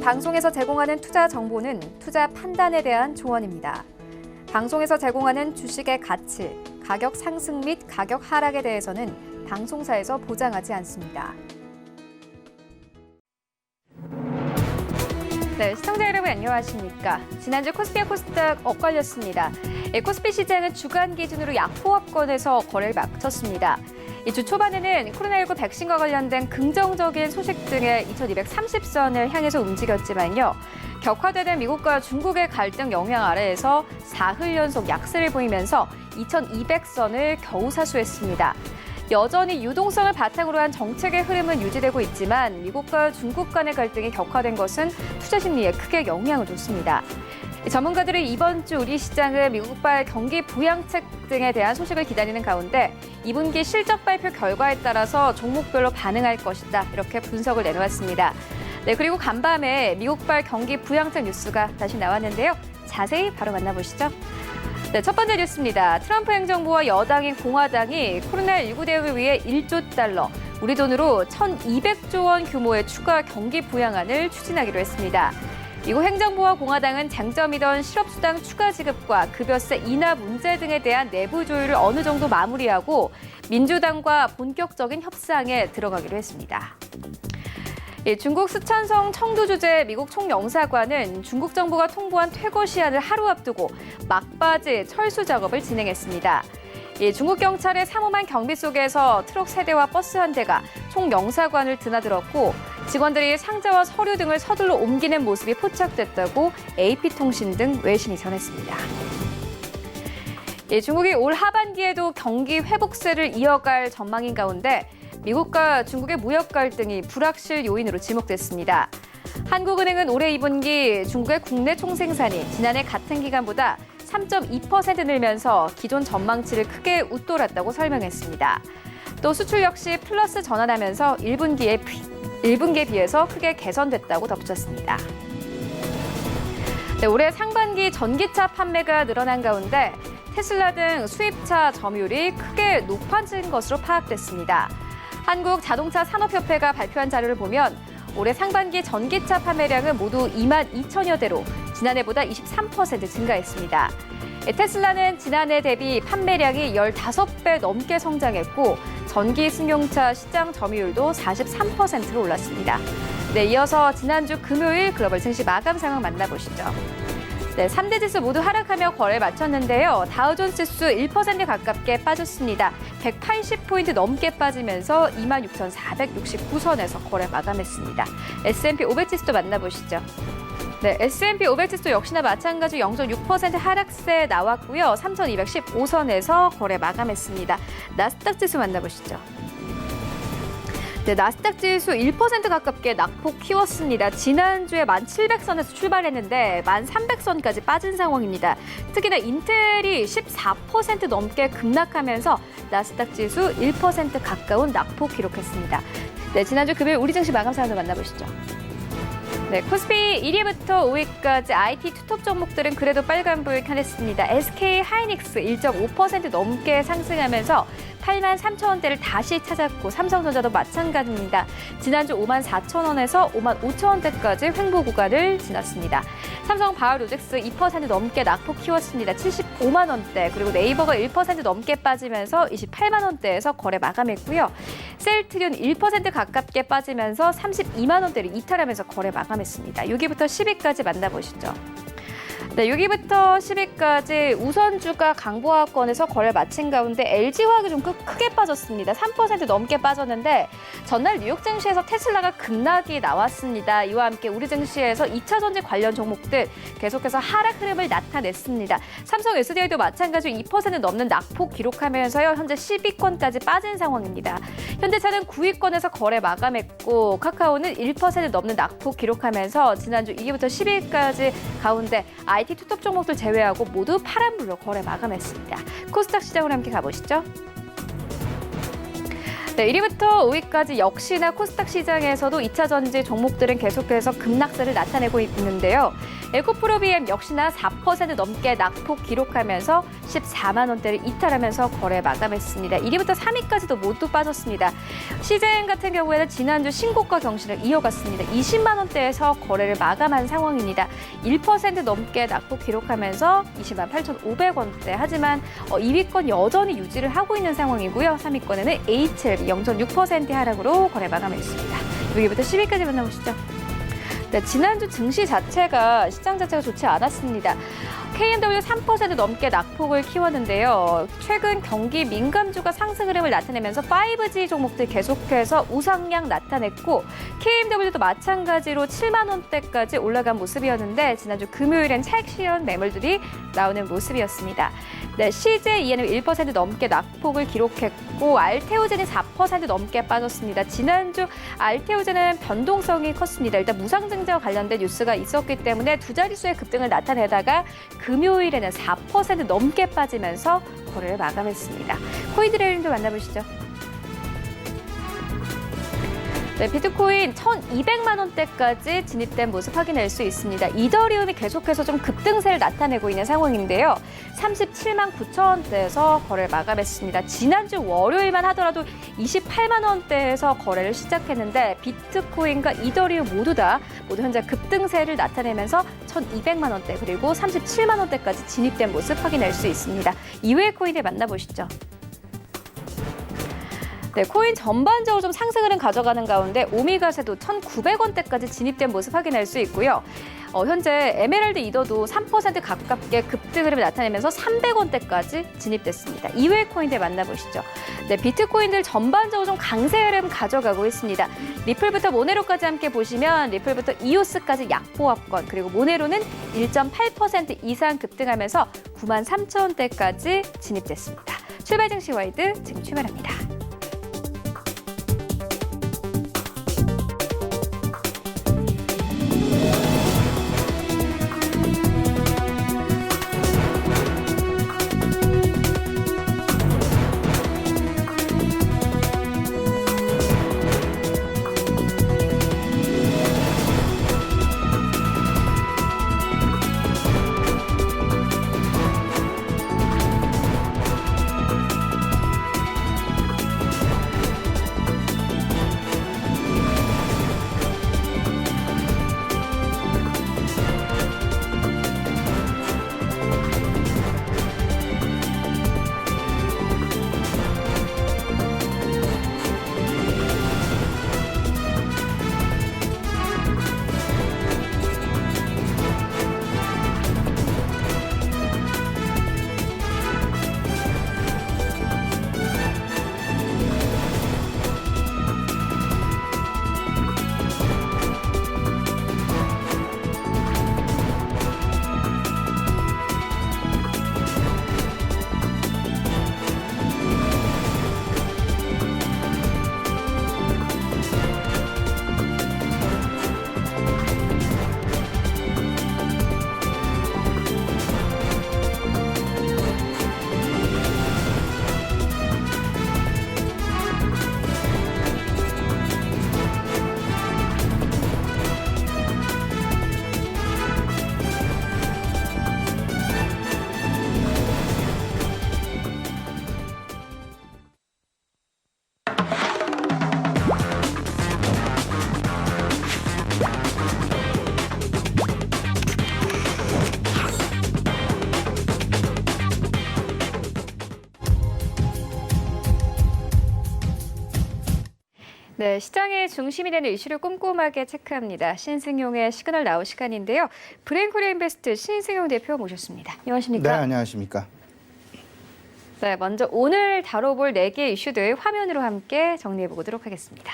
방송에서 제공하는 투자 정보는 투자 판단에 대한 조언입니다. 방송에서 제공하는 주식의 가치, 가격 상승 및 가격 하락에 대해서는 방송사에서 보장하지 않습니다. 네, 시청자 여러분 안녕하십니까? 지난주 코스피와 코스닥 엇갈렸습니다. 코스피 시장은 주간 기준으로 약보합권에서 거래를 마쳤습니다. 주 초반에는 코로나19 백신과 관련된 긍정적인 소식 등의 2230선을 향해서 움직였지만요. 격화되는 미국과 중국의 갈등 영향 아래에서 사흘 연속 약세를 보이면서 2200선을 겨우 사수했습니다. 여전히 유동성을 바탕으로 한 정책의 흐름은 유지되고 있지만 미국과 중국 간의 갈등이 격화된 것은 투자 심리에 크게 영향을 줬습니다. 전문가들은 이번 주 우리 시장은 미국발 경기 부양책 등에 대한 소식을 기다리는 가운데 2분기 실적 발표 결과에 따라서 종목별로 반응할 것이다. 이렇게 분석을 내놓았습니다. 네, 그리고 간밤에 미국발 경기 부양책 뉴스가 다시 나왔는데요. 자세히 바로 만나보시죠. 네, 첫 번째 뉴스입니다. 트럼프 행정부와 여당인 공화당이 코로나19 대응을 위해 1조 달러, 우리 돈으로 1,200조 원 규모의 추가 경기 부양안을 추진하기로 했습니다. 미국 행정부와 공화당은 쟁점이던 실업수당 추가 지급과 급여세 인하 문제 등에 대한 내부 조율을 어느 정도 마무리하고 민주당과 본격적인 협상에 들어가기로 했습니다. 중국 쓰촨성 청두 주재 미국 총영사관은 중국 정부가 통보한 퇴거 시한을 하루 앞두고 막바지 철수 작업을 진행했습니다. 중국 경찰의 삼엄한 경비 속에서 트럭 3대와 버스 1대가 총영사관을 드나들었고 직원들이 상자와 서류 등을 서둘러 옮기는 모습이 포착됐다고 AP통신 등 외신이 전했습니다. 중국이 올 하반기에도 경기 회복세를 이어갈 전망인 가운데 미국과 중국의 무역 갈등이 불확실 요인으로 지목됐습니다. 한국은행은 올해 2분기 중국의 국내 총생산이 지난해 같은 기간보다 3.2% 늘면서 기존 전망치를 크게 웃돌았다고 설명했습니다. 또 수출 역시 플러스 전환하면서 1분기에 비해서 크게 개선됐다고 덧붙였습니다. 네, 올해 상반기 전기차 판매가 늘어난 가운데 테슬라 등 수입차 점유율이 크게 높아진 것으로 파악됐습니다. 한국자동차산업협회가 발표한 자료를 보면 올해 상반기 전기차 판매량은 모두 2만 2천여 대로 지난해보다 23% 증가했습니다. 테슬라는 지난해 대비 판매량이 15배 넘게 성장했고 전기 승용차 시장 점유율도 43%로 올랐습니다. 네, 이어서 지난주 금요일 글로벌 증시 마감 상황 만나보시죠. 네, 3대 지수 모두 하락하며 거래를 마쳤는데요. 다우존스 지수 1% 가깝게 빠졌습니다. 180포인트 넘게 빠지면서 26,469선에서 거래 마감했습니다. S&P 500 지수도 만나보시죠. 네, S&P 500 지수 역시나 마찬가지 0.6% 하락세 나왔고요. 3,215선에서 거래 마감했습니다. 나스닥 지수 만나보시죠. 네, 나스닥 지수 1% 가깝게 낙폭 키웠습니다. 지난주에 1,700선에서 출발했는데 1,300선까지 빠진 상황입니다. 특히나 인텔이 14% 넘게 급락하면서 나스닥 지수 1% 가까운 낙폭 기록했습니다. 네, 지난주 금요일 우리 증시 마감 상황도 만나보시죠. 네, 코스피 1위부터 5위까지 IT 투톱 종목들은 그래도 빨간불 켜냈습니다. SK 하이닉스 1.5% 넘게 상승하면서 8만 3천 원대를 다시 찾았고 삼성전자도 마찬가지입니다. 지난주 5만 4천 원에서 5만 5천 원대까지 횡보 구간을 지났습니다. 삼성 바이오로직스 2% 넘게 낙폭 키웠습니다. 75만 원대, 그리고 네이버가 1% 넘게 빠지면서 28만 원대에서 거래 마감했고요. 셀트리온 1% 가깝게 빠지면서 32만 원대를 이탈하면서 거래 마감했습니다. 6위부터 10위까지 만나보시죠. 네, 6위부터 10위까지 우선주가 강보합권에서 거래를 마친 가운데 LG화학이 좀 크게 빠졌습니다. 3% 넘게 빠졌는데 전날 뉴욕 증시에서 테슬라가 급락이 나왔습니다. 이와 함께 우리 증시에서 2차 전지 관련 종목들 계속해서 하락 흐름을 나타냈습니다. 삼성 SDI도 마찬가지로 2% 넘는 낙폭 기록하면서요. 현재 10위권까지 빠진 상황입니다. 현대차는 9위권에서 거래 마감했고 카카오는 1% 넘는 낙폭 기록하면서 지난주 2위부터 10위까지 가운데 IT 투톱 종목들 제외하고 모두 파란불로 거래 마감했습니다. 코스닥 시장으로 함께 가보시죠. 네, 1위부터 5위까지 역시나 코스닥 시장에서도 2차 전지 종목들은 계속해서 급락세를 나타내고 있는데요. 에코프로 BM 역시나 4% 넘게 낙폭 기록하면서 14만 원대를 이탈하면서 거래 마감했습니다. 1위부터 3위까지도 모두 빠졌습니다. CJN 같은 경우에는 지난주 신고가 경신을 이어갔습니다. 20만 원대에서 거래를 마감한 상황입니다. 1% 넘게 낙폭 기록하면서 20만 8,500원대. 하지만 2위권 여전히 유지를 하고 있는 상황이고요. 3위권에는 HLB 0.6% 하락으로 거래 마감했습니다. 여기부터 10위까지 만나보시죠. 네, 지난주 증시 자체가 시장 자체가 좋지 않았습니다. KMW 3% 넘게 낙폭을 키웠는데요. 최근 경기 민감주가 상승 흐름을 나타내면서 5G 종목들 계속해서 우상향 나타냈고 KMW도 마찬가지로 7만 원대까지 올라간 모습이었는데 지난주 금요일엔 차익 실현 매물들이 나오는 모습이었습니다. 네, CJEN은 1% 넘게 낙폭을 기록했고 알테오젠이 4% 넘게 빠졌습니다. 지난주 알테오젠은 변동성이 컸습니다. 일단 무상증자와 관련된 뉴스가 있었기 때문에 두 자릿수의 급등을 나타내다가 금요일에는 4% 넘게 빠지면서 거래를 마감했습니다. 코인트레이딩도 만나보시죠. 네, 비트코인 1,200만 원대까지 진입된 모습 확인할 수 있습니다. 이더리움이 계속해서 좀 급등세를 나타내고 있는 상황인데요. 37만 9천 원대에서 거래를 마감했습니다. 지난주 월요일만 하더라도 28만 원대에서 거래를 시작했는데 비트코인과 이더리움 모두 현재 급등세를 나타내면서 1,200만 원대 그리고 37만 원대까지 진입된 모습 확인할 수 있습니다. 이외의 코인을 만나보시죠. 네, 코인 전반적으로 좀 상승 흐름 가져가는 가운데 오미가세도 1,900원대까지 진입된 모습 확인할 수 있고요. 현재 에메랄드 이더도 3% 가깝게 급등 흐름을 나타내면서 300원대까지 진입됐습니다. 이외의 코인들 만나보시죠. 네, 비트코인들 전반적으로 좀 강세 흐름 가져가고 있습니다. 리플부터 모네로까지 함께 보시면 리플부터 이오스까지 약보합권 그리고 모네로는 1.8% 이상 급등하면서 93,000원대까지 진입됐습니다. 출발 증시 와이드 지금 출발합니다. 네, 시장의 중심이 되는 이슈를 꼼꼼하게 체크합니다. 신승용의 시그널 나우 시간인데요. 브레인코리아 인베스트 신승용 대표 모셨습니다. 안녕하십니까? 네, 안녕하십니까? 네, 먼저 오늘 다뤄볼 4개 이슈들 화면으로 함께 정리해 보도록 하겠습니다.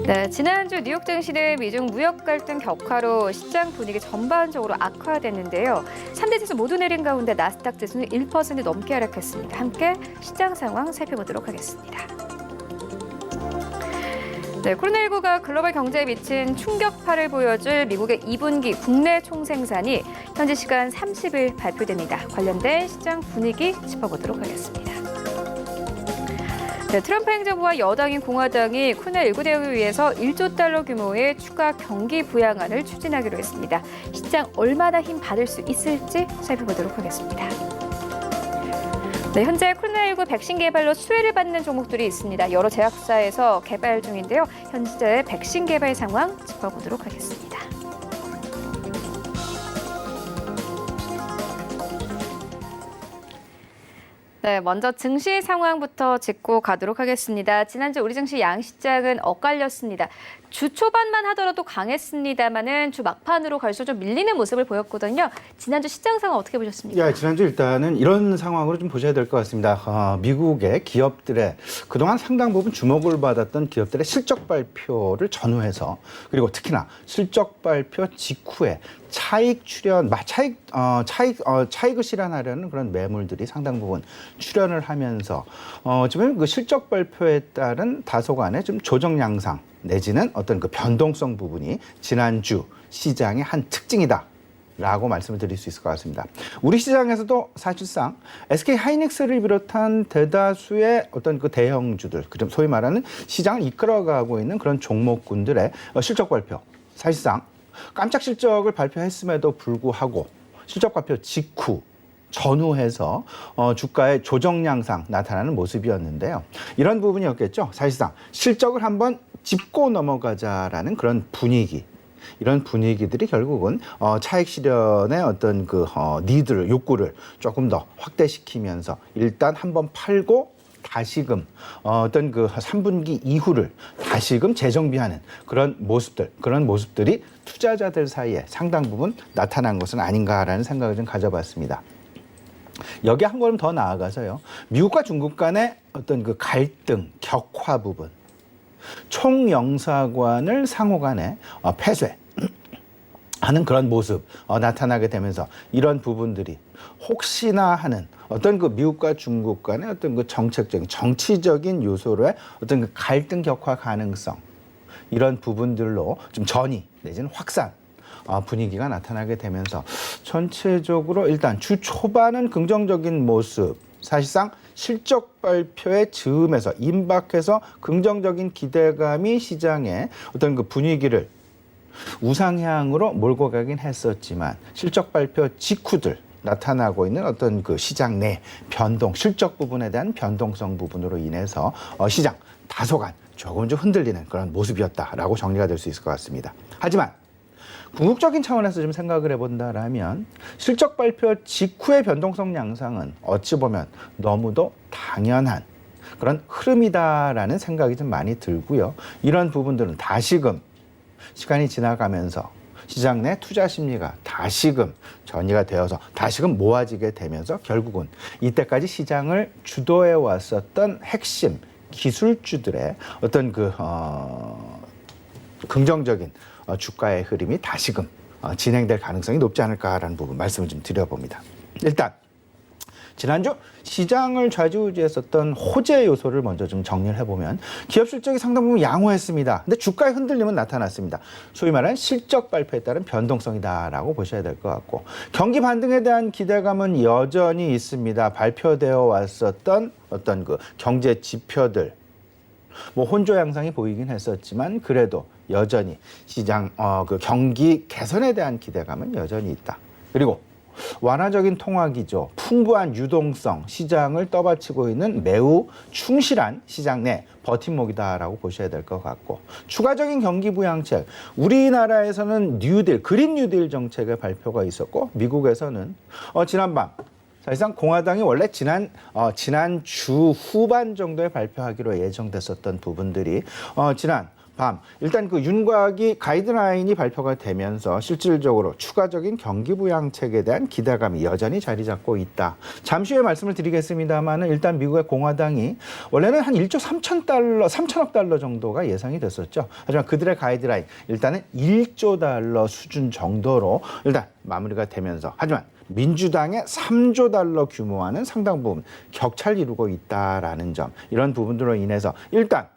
네, 지난주 뉴욕 증시는 미중 무역 갈등 격화로 시장 분위기 전반적으로 악화됐는데요. 3대 지수 모두 내린 가운데 나스닥 지수는 1% 넘게 하락했습니다. 함께 시장 상황 살펴보도록 하겠습니다. 네, 코로나19가 글로벌 경제에 미친 충격파를 보여줄 미국의 2분기 국내 총생산이 현지 시간 30일 발표됩니다. 관련된 시장 분위기 짚어보도록 하겠습니다. 네, 트럼프 행정부와 여당인 공화당이 코로나19 대응을 위해서 1조 달러 규모의 추가 경기 부양안을 추진하기로 했습니다. 시장 얼마나 힘 받을 수 있을지 살펴보도록 하겠습니다. 네, 현재 코로나19 백신 개발로 수혜를 받는 종목들이 있습니다. 여러 제약사에서 개발 중인데요. 현재 백신 개발 상황 짚어보도록 하겠습니다. 네, 먼저 증시 상황부터 짚고 가도록 하겠습니다. 지난주 우리 증시 양시장은 엇갈렸습니다. 주 초반만 하더라도 강했습니다만은 주 막판으로 갈수록 좀 밀리는 모습을 보였거든요. 지난주 시장 상황 어떻게 보셨습니까? 예, 지난주 일단은 이런 상황으로 좀 보셔야 될 것 같습니다. 미국의 기업들의 그동안 상당 부분 주목을 받았던 기업들의 실적 발표를 전후해서 그리고 특히나 실적 발표 직후에 차익 출현, 차익을 실현하려는 그런 매물들이 상당 부분 출현을 하면서 지금 그 실적 발표에 따른 다소간의 좀 조정 양상 내지는 어떤 그 변동성 부분이 지난주 시장의 한 특징이다. 라고 말씀을 드릴 수 있을 것 같습니다. 우리 시장에서도 사실상 SK 하이닉스를 비롯한 대다수의 어떤 그 대형주들, 소위 말하는 시장을 이끌어가고 있는 그런 종목군들의 실적 발표, 사실상 깜짝 실적을 발표했음에도 불구하고 실적 발표 직후 전후해서 주가의 조정 양상 나타나는 모습이었는데요. 이런 부분이었겠죠. 사실상 실적을 한번 짚고 넘어가자라는 그런 분위기. 이런 분위기들이 결국은 차익 실현의 어떤 그 니드를 욕구를 조금 더 확대시키면서 일단 한번 팔고 다시금 어떤 그 3분기 이후를 다시금 재정비하는 그런 모습들이 투자자들 사이에 상당 부분 나타난 것은 아닌가라는 생각을 좀 가져봤습니다. 여기 한 걸음 더 나아가서요. 미국과 중국 간의 어떤 그 갈등, 격화 부분, 총영사관을 상호 간에 폐쇄하는 그런 모습 나타나게 되면서 이런 부분들이 혹시나 하는 어떤 그 미국과 중국 간의 어떤 그 정책적인, 정치적인 요소로의 어떤 그 갈등 격화 가능성 이런 부분들로 좀 전이 내지는 확산 분위기가 나타나게 되면서 전체적으로 일단 주 초반은 긍정적인 모습, 사실상 실적 발표의 즈음에서 임박해서 긍정적인 기대감이 시장의 어떤 그 분위기를 우상향으로 몰고 가긴 했었지만 실적 발표 직후들 나타나고 있는 어떤 그 시장 내 변동, 실적 부분에 대한 변동성 부분으로 인해서 시장 다소간 조금 좀 흔들리는 그런 모습이었다라고 정리가 될 수 있을 것 같습니다. 하지만 궁극적인 차원에서 좀 생각을 해본다라면 실적 발표 직후의 변동성 양상은 어찌 보면 너무도 당연한 그런 흐름이다라는 생각이 좀 많이 들고요. 이런 부분들은 다시금 시간이 지나가면서 시장 내 투자 심리가 다시금 전이가 되어서 다시금 모아지게 되면서 결국은 이때까지 시장을 주도해 왔었던 핵심 기술주들의 어떤 그 긍정적인 주가의 흐름이 다시금 진행될 가능성이 높지 않을까라는 부분 말씀을 좀 드려봅니다. 일단 지난주 시장을 좌지우지했었던 호재 요소를 먼저 좀 정리를 해보면 기업 실적이 상당 부분 양호했습니다. 근데 주가의 흔들림은 나타났습니다. 소위 말하는 실적 발표에 따른 변동성이다라고 보셔야 될 것 같고 경기 반등에 대한 기대감은 여전히 있습니다. 발표되어 왔었던 어떤 그 경제 지표들 혼조 양상이 보이긴 했었지만 그래도 여전히 시장 그 경기 개선에 대한 기대감은 여전히 있다. 그리고 완화적인 통화기조, 풍부한 유동성, 시장을 떠받치고 있는 매우 충실한 시장 내 버팀목이다라고 보셔야 될 것 같고 추가적인 경기 부양책, 우리나라에서는 뉴딜, 그린 뉴딜 정책의 발표가 있었고 미국에서는 지난밤 사실상 공화당이 원래 지난주 후반 정도에 발표하기로 예정됐었던 부분들이 지난 밤 일단 그 윤곽이 가이드라인이 발표가 되면서 실질적으로 추가적인 경기 부양책에 대한 기대감이 여전히 자리 잡고 있다. 잠시 후에 말씀을 드리겠습니다만은 일단 미국의 공화당이 원래는 한 1조 3천억 달러 정도가 예상이 됐었죠. 하지만 그들의 가이드라인 일단은 1조 달러 수준 정도로 일단 마무리가 되면서 하지만 민주당의 3조 달러 규모와는 상당 부분 격차를 이루고 있다라는 점 이런 부분들로 인해서 일단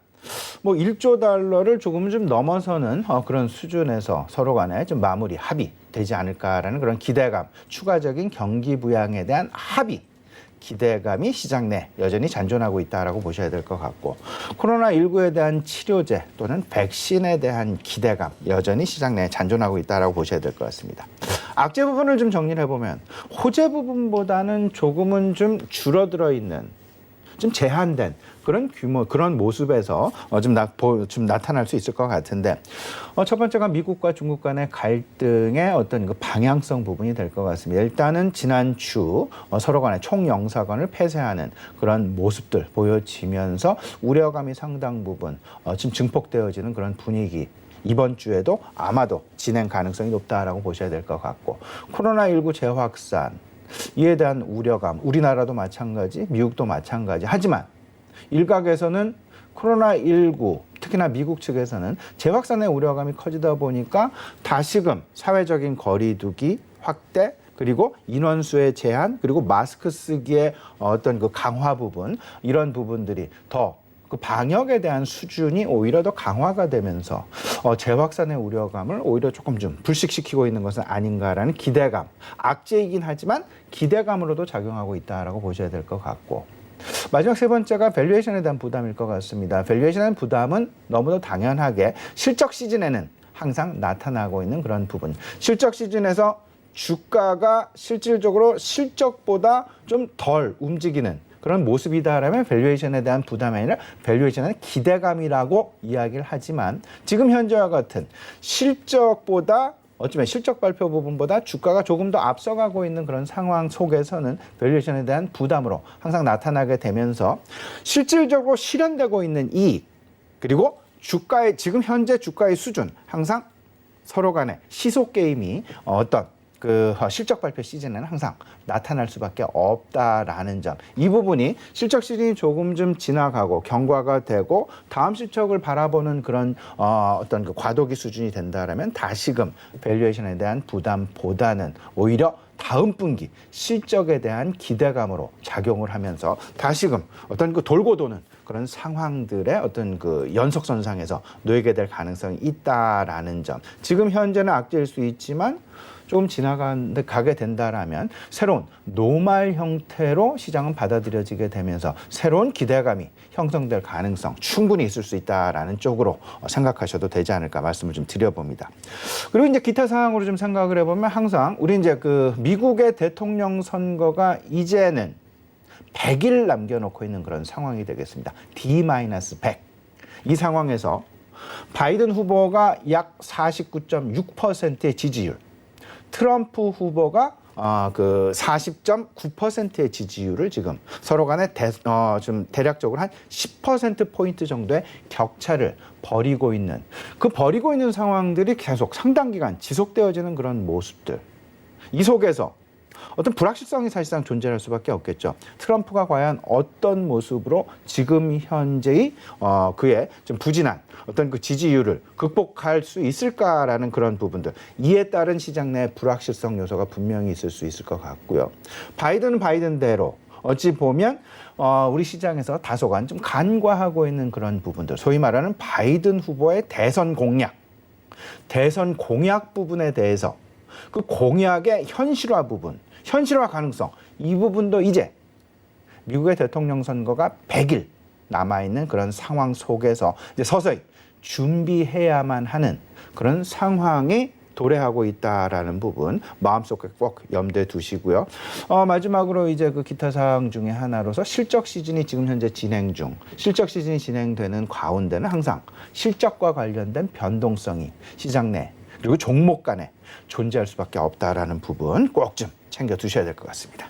1조 달러를 조금 좀 넘어서는 그런 수준에서 서로 간에 좀 마무리 합의되지 않을까라는 그런 기대감, 추가적인 경기 부양에 대한 합의 기대감이 시장 내 여전히 잔존하고 있다라고 보셔야 될 것 같고, 코로나19에 대한 치료제 또는 백신에 대한 기대감 여전히 시장 내에 잔존하고 있다라고 보셔야 될 것 같습니다. 악재 부분을 좀 정리를 해보면 호재 부분보다는 조금은 좀 줄어들어 있는, 좀 제한된 그런 규모, 그런 모습에서 좀 나타날 수 있을 것 같은데, 첫 번째가 미국과 중국 간의 갈등의 어떤 그 방향성 부분이 될 것 같습니다. 일단은 지난주 서로 간의 총영사관을 폐쇄하는 그런 모습들 보여지면서 우려감이 상당 부분 지금 증폭되어지는 그런 분위기, 이번 주에도 아마도 진행 가능성이 높다라고 보셔야 될 것 같고, 코로나19 재확산 이에 대한 우려감, 우리나라도 마찬가지, 미국도 마찬가지. 하지만 일각에서는 코로나19, 특히나 미국 측에서는 재확산의 우려감이 커지다 보니까 다시금 사회적인 거리두기 확대, 그리고 인원수의 제한, 그리고 마스크 쓰기의 어떤 그 강화 부분, 이런 부분들이 더 그 방역에 대한 수준이 오히려 더 강화가 되면서 재확산의 우려감을 오히려 조금 좀 불식시키고 있는 것은 아닌가라는 기대감, 악재이긴 하지만 기대감으로도 작용하고 있다라고 보셔야 될 것 같고, 마지막 세 번째가 밸류에이션에 대한 부담일 것 같습니다. 밸류에이션에 대한 부담은 너무도 당연하게 실적 시즌에는 항상 나타나고 있는 그런 부분. 실적 시즌에서 주가가 실질적으로 실적보다 좀 덜 움직이는 그런 모습이다라면 밸류에이션에 대한 부담이 아니라 밸류에이션은 기대감이라고 이야기를 하지만, 지금 현재와 같은 실적보다 어쩌면 실적 발표 부분보다 주가가 조금 더 앞서가고 있는 그런 상황 속에서는 밸류에이션에 대한 부담으로 항상 나타나게 되면서, 실질적으로 실현되고 있는 이익, 그리고 주가의 지금 현재 주가의 수준, 항상 서로 간의 시소 게임이 어떤 그 실적 발표 시즌에는 항상 나타날 수밖에 없다라는 점, 이 부분이 실적 시즌이 조금 좀 지나가고 경과가 되고 다음 실적을 바라보는 그런 어떤 그 과도기 수준이 된다라면 다시금 밸류에이션에 대한 부담보다는 오히려 다음 분기 실적에 대한 기대감으로 작용을 하면서 다시금 어떤 그 돌고 도는 그런 상황들의 어떤 그 연속선상에서 놓이게 될 가능성이 있다라는 점, 지금 현재는 악재일 수 있지만 조금 가게 된다라면 새로운 노말 형태로 시장은 받아들여지게 되면서 새로운 기대감이 형성될 가능성 충분히 있을 수 있다라는 쪽으로 생각하셔도 되지 않을까 말씀을 좀 드려봅니다. 그리고 이제 기타 사항으로 좀 생각을 해보면, 항상 우리 이제 그 미국의 대통령 선거가 이제는 100일 남겨놓고 있는 그런 상황이 되겠습니다. D-100. 이 상황에서 바이든 후보가 약 49.6%의 지지율, 트럼프 후보가 그 40.9%의 지지율을 지금 서로 간에 좀 대략적으로 한 10%포인트 정도의 격차를 벌이고 있는, 그 벌이고 있는 상황들이 계속 상당 기간 지속되어지는 그런 모습들. 이 속에서 어떤 불확실성이 사실상 존재할 수밖에 없겠죠. 트럼프가 과연 어떤 모습으로 지금 현재의 그의 좀 부진한 어떤 그 지지율을 극복할 수 있을까라는 그런 부분들, 이에 따른 시장 내 불확실성 요소가 분명히 있을 수 있을 것 같고요. 바이든은 바이든대로 어찌 보면 우리 시장에서 다소간 좀 간과하고 있는 그런 부분들, 소위 말하는 바이든 후보의 대선 공약 부분에 대해서 그 공약의 현실화 부분, 현실화 가능성, 이 부분도 이제 미국의 대통령 선거가 100일 남아있는 그런 상황 속에서 이제 서서히 준비해야만 하는 그런 상황이 도래하고 있다라는 부분 마음속에 꼭 염두에 두시고요. 마지막으로 이제 그 기타 사항 중에 하나로서 실적 시즌이 지금 현재 진행 중, 실적 시즌이 진행되는 가운데는 항상 실적과 관련된 변동성이 시장 내 그리고 종목 간에 존재할 수밖에 없다라는 부분 꼭 좀 챙겨 두셔야 될 것 같습니다.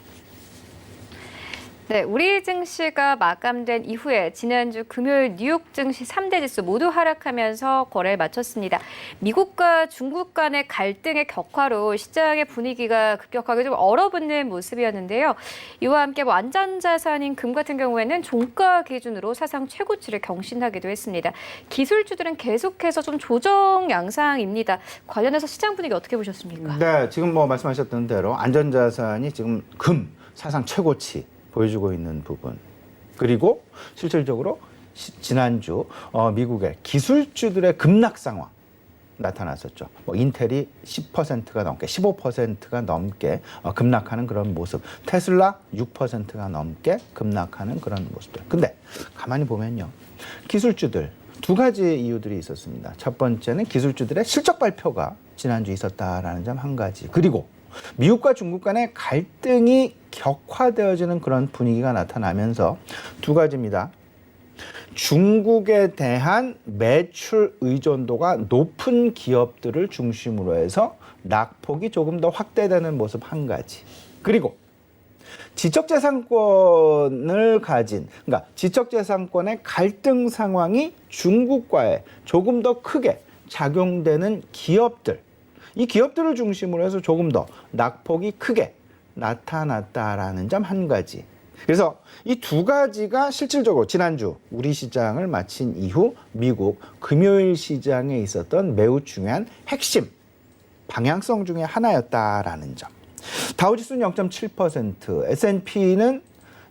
네, 우리 증시가 마감된 이후에 지난주 금요일 뉴욕 증시 3대 지수 모두 하락하면서 거래를 마쳤습니다. 미국과 중국 간의 갈등의 격화로 시장의 분위기가 급격하게 좀 얼어붙는 모습이었는데요. 이와 함께 안전자산인 금 같은 경우에는 종가 기준으로 사상 최고치를 경신하기도 했습니다. 기술주들은 계속해서 좀 조정 양상입니다. 관련해서 시장 분위기 어떻게 보셨습니까? 네, 지금 뭐 말씀하셨던 대로 안전자산이 지금 금 사상 최고치 보여주고 있는 부분, 그리고 실질적으로 지난주 미국의 기술주들의 급락 상황, 나타났었죠. 뭐 인텔이 10%가 넘게, 15%가 넘게 급락하는 그런 모습. 테슬라 6%가 넘게 급락하는 그런 모습들. 근데 가만히 보면요. 기술주들 두 가지 이유들이 있었습니다. 첫 번째는 기술주들의 실적 발표가 지난주 있었다라는 점 한 가지. 그리고 미국과 중국 간의 갈등이 격화되어지는 그런 분위기가 나타나면서 두 가지입니다. 중국에 대한 매출 의존도가 높은 기업들을 중심으로 해서 낙폭이 조금 더 확대되는 모습 한 가지. 그리고 지적재산권을 가진, 그러니까 지적재산권의 갈등 상황이 중국과의 조금 더 크게 작용되는 기업들, 이 기업들을 중심으로 해서 조금 더 낙폭이 크게 나타났다라는 점 한 가지. 그래서 이 두 가지가 실질적으로 지난주 우리 시장을 마친 이후 미국 금요일 시장에 있었던 매우 중요한 핵심 방향성 중에 하나였다라는 점. 다우지수는 0.7%, S&P는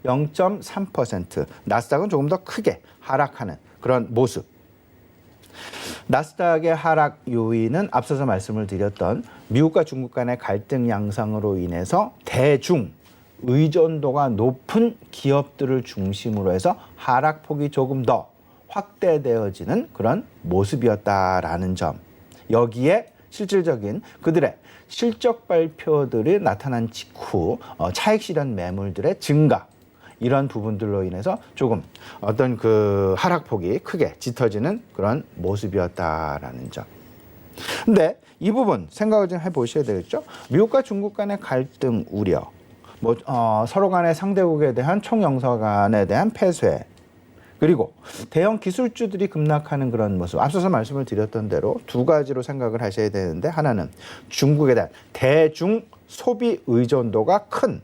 0.3%, 나스닥은 조금 더 크게 하락하는 그런 모습. 나스닥의 하락 요인은 앞서서 말씀을 드렸던 미국과 중국 간의 갈등 양상으로 인해서 대중 의존도가 높은 기업들을 중심으로 해서 하락폭이 조금 더 확대되어지는 그런 모습이었다라는 점. 여기에 실질적인 그들의 실적 발표들이 나타난 직후 차익 실현 매물들의 증가, 이런 부분들로 인해서 조금 어떤 그 하락폭이 크게 짙어지는 그런 모습이었다라는 점. 근데 이 부분 생각을 좀 해보셔야 되겠죠. 미국과 중국 간의 갈등 우려, 서로 간의 상대국에 대한 총영사관에 대한 폐쇄, 그리고 대형 기술주들이 급락하는 그런 모습. 앞서서 말씀을 드렸던 대로 두 가지로 생각을 하셔야 되는데, 하나는 중국에 대한 대중 소비 의존도가 큰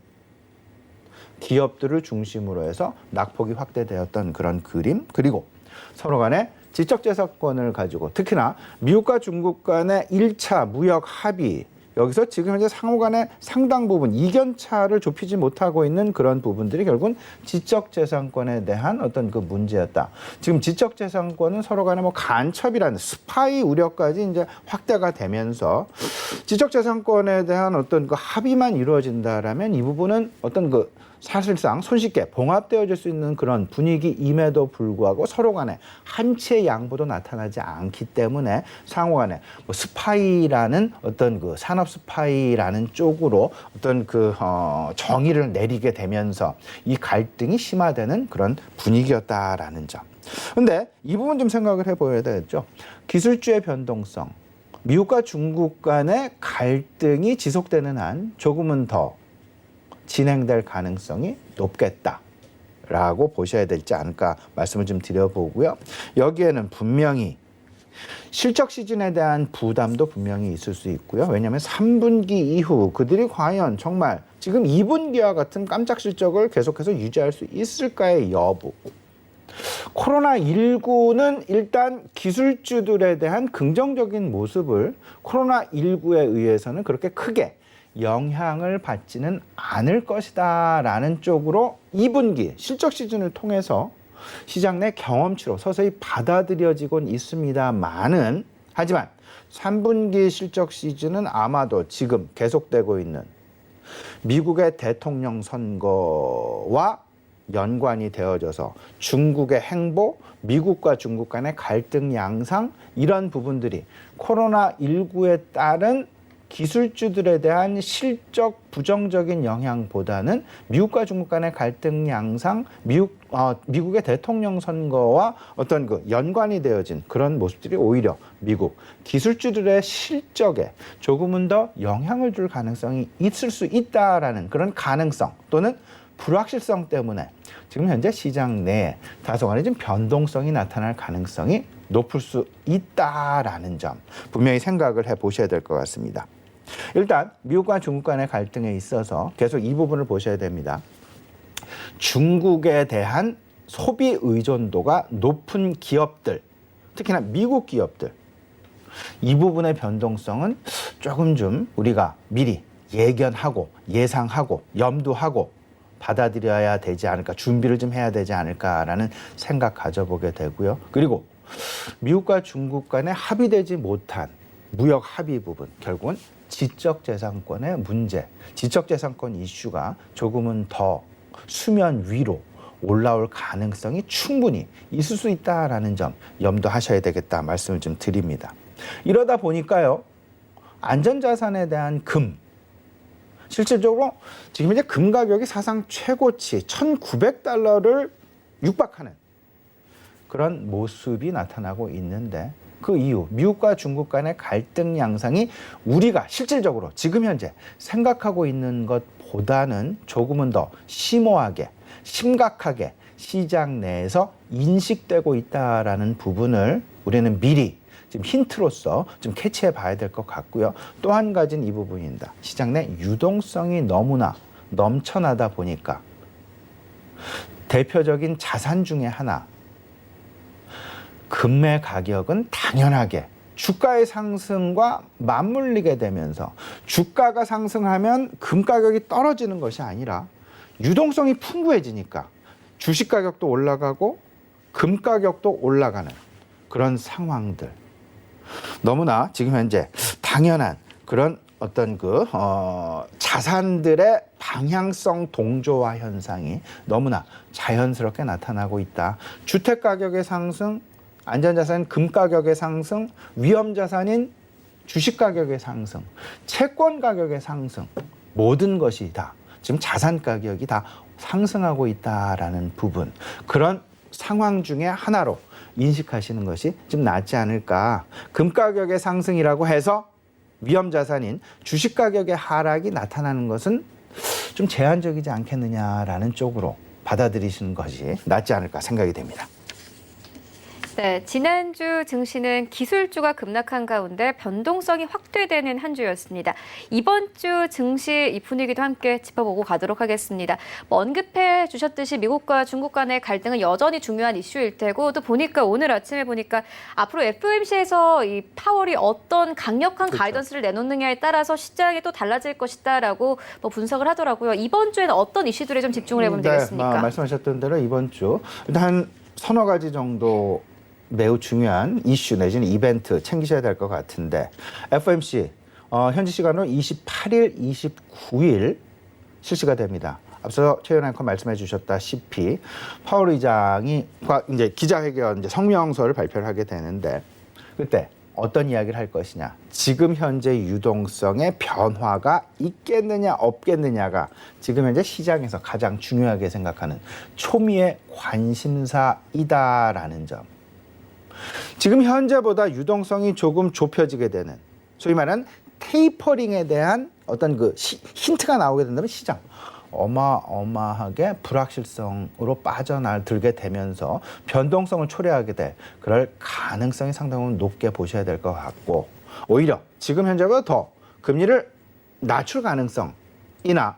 기업들을 중심으로 해서 낙폭이 확대되었던 그런 그림, 그리고 서로 간의 지적재산권을 가지고 특히나 미국과 중국 간의 1차 무역 합의, 여기서 지금 현재 상호 간의 상당 부분 이견차를 좁히지 못하고 있는 그런 부분들이 결국은 지적재산권에 대한 어떤 그 문제였다. 지금 지적재산권은 서로 간에 간첩이라는 스파이 우려까지 이제 확대가 되면서 지적재산권에 대한 어떤 그 합의만 이루어진다라면 이 부분은 어떤 그 사실상 손쉽게 봉합되어질 수 있는 그런 분위기임에도 불구하고 서로 간에 한치의 양보도 나타나지 않기 때문에 상호 간에 스파이라는 어떤 그 산업 스파이라는 쪽으로 어떤 그 정의를 내리게 되면서 이 갈등이 심화되는 그런 분위기였다라는 점. 근데 이 부분 좀 생각을 해봐야 되겠죠. 기술주의 변동성, 미국과 중국 간의 갈등이 지속되는 한 조금은 더 진행될 가능성이 높겠다라고 보셔야 되지 않을까 말씀을 좀 드려보고요. 여기에는 분명히 실적 시즌에 대한 부담도 분명히 있을 수 있고요. 왜냐하면 3분기 이후 그들이 과연 정말 지금 2분기와 같은 깜짝 실적을 계속해서 유지할 수 있을까의 여부. 코로나19는 일단 기술주들에 대한 긍정적인 모습을 코로나19에 의해서는 그렇게 크게 영향을 받지는 않을 것이다라는 쪽으로 2분기 실적 시즌을 통해서 시장 내 경험치로 서서히 받아들여지곤 있습니다만은, 하지만 3분기 실적 시즌은 아마도 지금 계속되고 있는 미국의 대통령 선거와 연관이 되어져서 중국의 행보, 미국과 중국 간의 갈등 양상, 이런 부분들이 코로나19에 따른 기술주들에 대한 실적 부정적인 영향보다는 미국과 중국 간의 갈등 양상, 미국의 대통령 선거와 어떤 그 연관이 되어진 그런 모습들이 오히려 미국 기술주들의 실적에 조금은 더 영향을 줄 가능성이 있을 수 있다라는 그런 가능성 또는 불확실성 때문에 지금 현재 시장 내에 다소간의 좀 변동성이 나타날 가능성이 높을 수 있다라는 점 분명히 생각을 해보셔야 될 것 같습니다. 일단 미국과 중국 간의 갈등에 있어서 계속 이 부분을 보셔야 됩니다. 중국에 대한 소비 의존도가 높은 기업들, 특히나 미국 기업들, 이 부분의 변동성은 조금 좀 우리가 미리 예견하고 예상하고 염두하고 받아들여야 되지 않을까, 준비를 좀 해야 되지 않을까라는 생각 가져보게 되고요. 그리고 미국과 중국 간에 합의되지 못한 무역 합의 부분, 결국은 지적재산권의 문제, 지적재산권 이슈가 조금은 더 수면 위로 올라올 가능성이 충분히 있을 수 있다라는 점 염두하셔야 되겠다 말씀을 좀 드립니다. 이러다 보니까요, 안전자산에 대한 금, 실질적으로 지금 이제 금 가격이 사상 최고치 1,900달러를 육박하는 그런 모습이 나타나고 있는데, 그 이유, 미국과 중국 간의 갈등 양상이 우리가 실질적으로 지금 현재 생각하고 있는 것보다는 조금은 더 심오하게, 심각하게 시장 내에서 인식되고 있다라는 부분을 우리는 미리 지금 힌트로서 좀 캐치해 봐야 될 것 같고요. 또 한 가지는 이 부분입니다. 시장 내 유동성이 너무나 넘쳐나다 보니까 대표적인 자산 중에 하나, 금의 가격은 당연하게 주가의 상승과 맞물리게 되면서 주가가 상승하면 금 가격이 떨어지는 것이 아니라 유동성이 풍부해지니까 주식 가격도 올라가고 금 가격도 올라가는 그런 상황들. 너무나 지금 현재 당연한 그런 어떤 자산들의 방향성 동조화 현상이 너무나 자연스럽게 나타나고 있다. 주택 가격의 상승, 안전자산 금 가격의 상승, 위험자산인 주식 가격의 상승, 채권 가격의 상승, 모든 것이 다 지금 자산 가격이 다 상승하고 있다라는 부분, 그런 상황 중에 하나로 인식하시는 것이 좀 낫지 않을까. 금 가격의 상승이라고 해서 위험자산인 주식 가격의 하락이 나타나는 것은 좀 제한적이지 않겠느냐라는 쪽으로 받아들이시는 것이 낫지 않을까 생각이 됩니다. 네, 지난주 증시는 기술주가 급락한 가운데 변동성이 확대되는 한 주였습니다. 이번 주 증시 이 분위기도 함께 짚어보고 가도록 하겠습니다. 언급해 주셨듯이 미국과 중국 간의 갈등은 여전히 중요한 이슈일 테고, 또 보니까 오늘 아침에 보니까 앞으로 FOMC에서 이 파월이 어떤 강력한 그렇죠. 가이던스를 내놓느냐에 따라서 시장이 또 달라질 것이다라고 분석을 하더라고요. 이번 주에는 어떤 이슈들에 좀 집중을 해보면 되겠습니까? 말씀하셨던 대로 이번 주 일단 한 서너 가지 정도 매우 중요한 이슈 내지는 이벤트 챙기셔야 될 것 같은데, FOMC 현지 시간으로 28일, 29일 실시가 됩니다. 앞서 최현 앵커 말씀해 주셨다시피 파월 의장이 이제 기자회견 성명서를 발표를 하게 되는데, 그때 어떤 이야기를 할 것이냐, 지금 현재 유동성의 변화가 있겠느냐 없겠느냐가 지금 현재 시장에서 가장 중요하게 생각하는 초미의 관심사이다라는 점. 지금 현재보다 유동성이 조금 좁혀지게 되는, 소위 말하는 테이퍼링에 대한 어떤 힌트가 나오게 된다면 시장 어마어마하게 불확실성으로 빠져들게 되면서 변동성을 초래하게 될 그럴 가능성이 상당히 높게 보셔야 될 것 같고, 오히려 지금 현재보다 더 금리를 낮출 가능성이나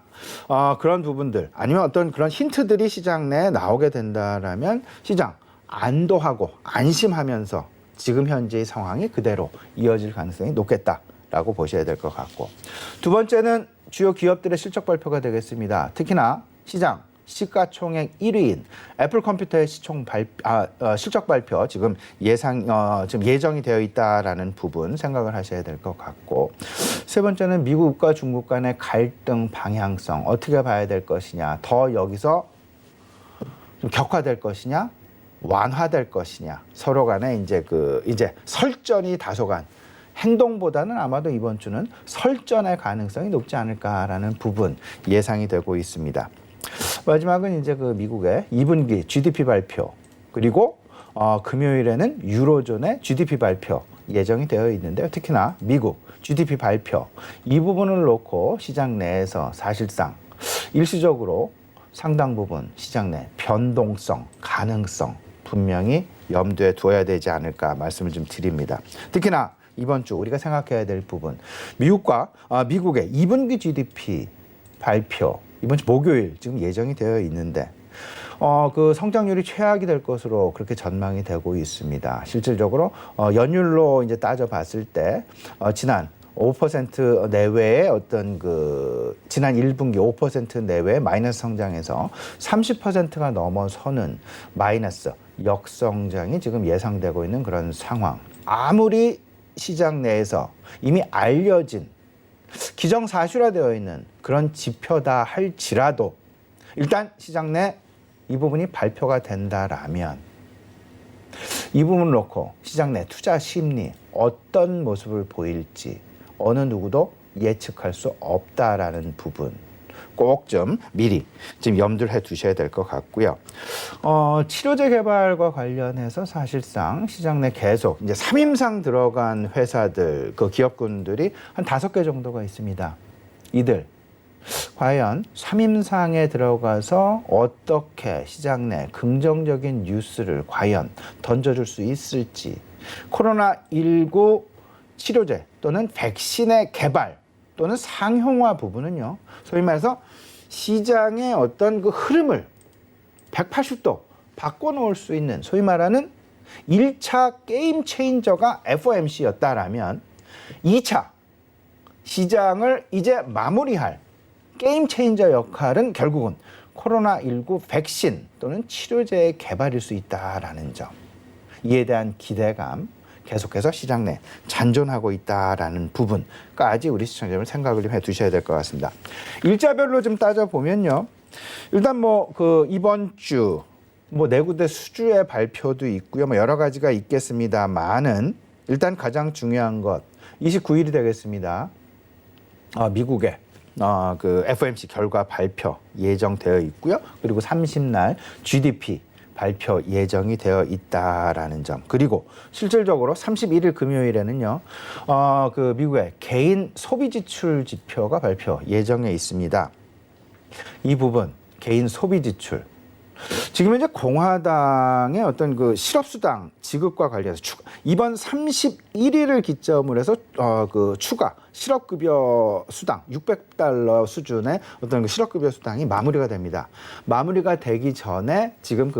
그런 부분들, 아니면 어떤 그런 힌트들이 시장 내에 나오게 된다라면 시장 안도하고 안심하면서 지금 현재의 상황이 그대로 이어질 가능성이 높겠다라고 보셔야 될 것 같고, 두 번째는 주요 기업들의 실적 발표가 되겠습니다. 특히나 시장 시가총액 1위인 애플 컴퓨터의 실적 발표 지금 예정이 되어 있다라는 부분 생각을 하셔야 될 것 같고, 세 번째는 미국과 중국 간의 갈등 방향성 어떻게 봐야 될 것이냐, 더 여기서 좀 격화될 것이냐, 완화될 것이냐, 서로 간에 이제 설전이 다소간, 행동보다는 아마도 이번 주는 설전의 가능성이 높지 않을까라는 부분 예상이 되고 있습니다. 마지막은 이제 미국의 2분기 GDP 발표, 그리고 금요일에는 유로존의 GDP 발표 예정이 되어 있는데요. 특히나 미국 GDP 발표, 이 부분을 놓고 시장 내에서 사실상 일시적으로 상당 부분 시장 내 변동성, 가능성 분명히 염두에 두어야 되지 않을까 말씀을 좀 드립니다. 특히나 이번 주 우리가 생각해야 될 부분, 미국의 2분기 GDP 발표 이번 주 목요일 지금 예정이 되어 있는데, 성장률이 최악이 될 것으로 그렇게 전망이 되고 있습니다. 실질적으로 연율로 이제 따져봤을 때 지난 5% 내외의 지난 1분기 5% 내외의 마이너스 성장에서 30%가 넘어서는 마이너스 역성장이 지금 예상되고 있는 그런 상황. 아무리 시장 내에서 이미 알려진 기정사실화되어 있는 그런 지표다 할지라도 일단 시장 내 이 부분이 발표가 된다라면 이 부분을 놓고 시장 내 투자 심리 어떤 모습을 보일지 어느 누구도 예측할 수 없다라는 부분 꼭 좀 미리 지금 염두를 해 두셔야 될 것 같고요. 치료제 개발과 관련해서 사실상 시장 내 계속 이제 3임상 들어간 회사들, 그 기업군들이 한 5개 정도가 있습니다. 이들 과연 3임상에 들어가서 어떻게 시장 내 긍정적인 뉴스를 과연 던져줄 수 있을지, 코로나19 치료제 또는 백신의 개발 또는 상용화 부분은요, 소위 말해서 시장의 어떤 그 흐름을 180도 바꿔놓을 수 있는 소위 말하는 1차 게임 체인저가 FOMC였다라면 2차 시장을 이제 마무리할 게임 체인저 역할은 결국은 코로나19 백신 또는 치료제의 개발일 수 있다라는 점. 이에 대한 기대감 계속해서 시장 내 잔존하고 있다라는 부분까지 우리 시청자분 생각을 좀 해두셔야 될 것 같습니다. 일자별로 좀 따져보면요. 일단 이번 주 내구대 수주의 발표도 있고요. 여러 가지가 있겠습니다만은 일단 가장 중요한 것 29일이 되겠습니다. 미국의 그 FOMC 결과 발표 예정되어 있고요. 그리고 30날 GDP 발표 예정이 되어 있다라는 점. 그리고 실질적으로 31일 금요일에는요. 그 미국의 개인 소비 지출 지표가 발표 예정에 있습니다. 이 부분 개인 소비 지출. 지금 현재 공화당의 어떤 그 실업수당 지급과 관련해서 이번 31일을 기점으로 해서 그 추가 실업급여 수당 $600 수준의 어떤 그 실업급여 수당이 마무리가 됩니다. 마무리가 되기 전에 지금